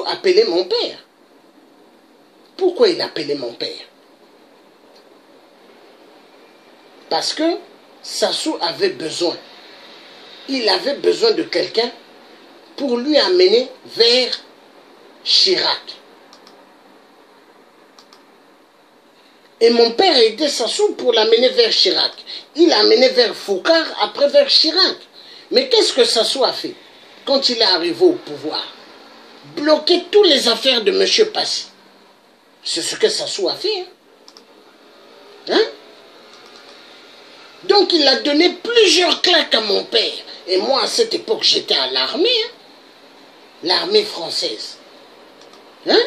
appelait mon père? Pourquoi il appelait mon père? Parce que Sassou avait besoin. Il avait besoin de quelqu'un pour lui amener vers Chirac. Et mon père a aidé Sassou pour l'amener vers Chirac. Il l'a amené vers Foucard, après vers Chirac. Mais qu'est-ce que Sassou a fait quand il est arrivé au pouvoir? Bloquer toutes les affaires de M. Passy. C'est ce que Sassou a fait. Hein? Donc il a donné plusieurs claques à mon père. Et moi, à cette époque, j'étais à l'armée. Hein? L'armée française. Hein?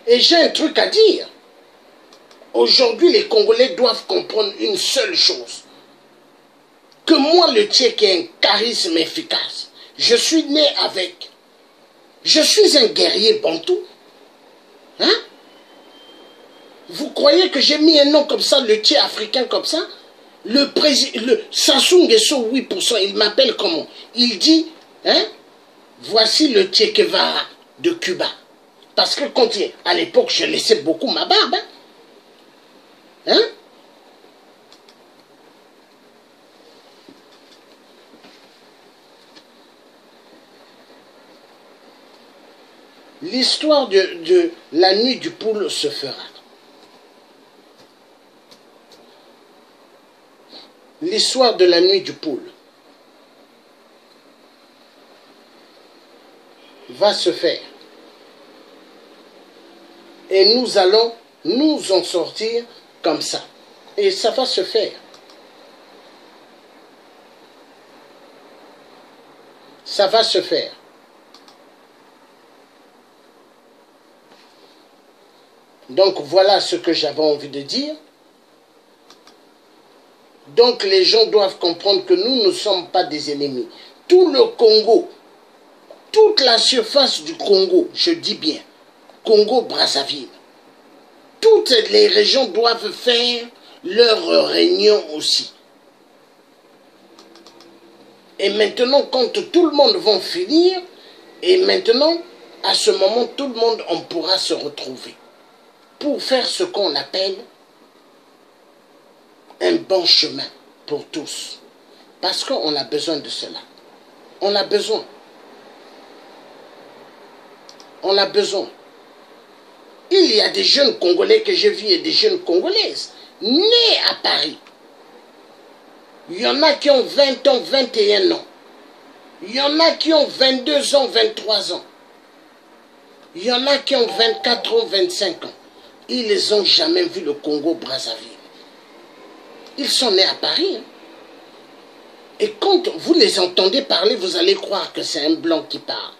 Et j'ai un truc à dire. Aujourd'hui, les Congolais doivent comprendre une seule chose. Que moi, le Tchèque, est un charisme efficace. Je suis né avec. Je suis un guerrier bantou. Hein? Vous croyez que j'ai mis un nom comme ça, le Tchèque africain comme ça? Le Sassou Nguesso, 8%, il m'appelle comment? Il dit, hein? Voici le Che Guevara de Cuba. Parce que quand à l'époque, je laissais beaucoup ma barbe. Hein? L'histoire de la nuit du poule se fera. L'histoire de la nuit du poule va se faire. Et nous allons nous en sortir comme ça. Et ça va se faire. Ça va se faire. Donc voilà ce que j'avais envie de dire. Donc les gens doivent comprendre que nous ne sommes pas des ennemis. Tout le Congo, toute la surface du Congo, je dis bien, Congo-Brazzaville, toutes les régions doivent faire leur réunion aussi. Et maintenant, quand tout le monde va finir, et maintenant, à ce moment, tout le monde, on pourra se retrouver pour faire ce qu'on appelle un bon chemin pour tous. Parce qu'on a besoin de cela. On a besoin. On a besoin. Il y a des jeunes Congolais que j'ai vus et des jeunes Congolaises nés à Paris. Il y en a qui ont 20 ans, 21 ans. Il y en a qui ont 22 ans, 23 ans. Il y en a qui ont 24 ans, 25 ans. Ils n'ont jamais vu le Congo-Brazzaville. Ils sont nés à Paris. Hein. Et quand vous les entendez parler, vous allez croire que c'est un blanc qui parle.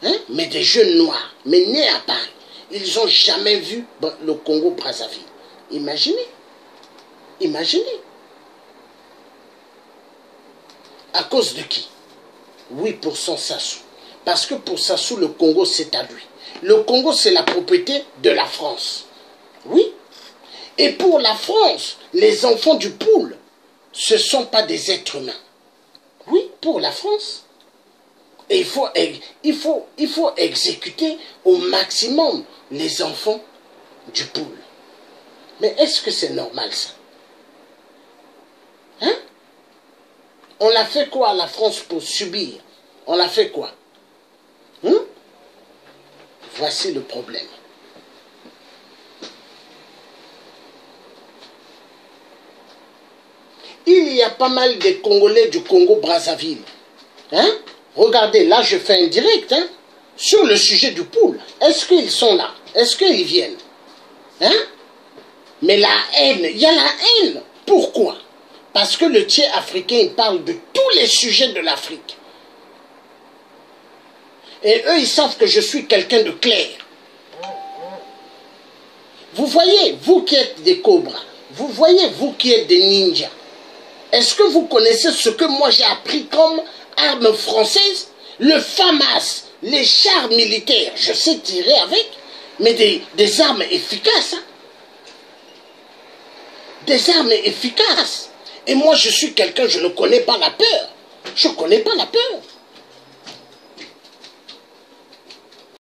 Hein? Mais des jeunes noirs, mais nés à Paris. Ils n'ont jamais vu le Congo-Brazzaville. Imaginez. Imaginez. À cause de qui? 8% Sassou. Parce que pour Sassou, le Congo, c'est à lui. Le Congo, c'est la propriété de la France. Oui. Et pour la France, les enfants du poule, ce ne sont pas des êtres humains. Oui, pour la France. Et il faut exécuter au maximum les enfants du poule. Mais est-ce que c'est normal ça? Hein? On a fait quoi à la France pour subir? On a fait quoi? Hein? Voici le problème. Il y a pas mal de Congolais du Congo-Brazzaville. Hein? Regardez, là je fais un direct hein, sur le sujet du poule. Est-ce qu'ils sont là? Est-ce qu'ils viennent? Hein? Mais la haine, il y a la haine. Pourquoi? Parce que le tiers africain il parle de tous les sujets de l'Afrique. Et eux, ils savent que je suis quelqu'un de clair. Vous voyez, vous qui êtes des cobras, vous voyez, vous qui êtes des ninjas, est-ce que vous connaissez ce que moi j'ai appris comme arme française? Le FAMAS, les chars militaires, je sais tirer avec, mais des armes efficaces. Hein? Des armes efficaces. Et moi je suis quelqu'un, je ne connais pas la peur. Je ne connais pas la peur.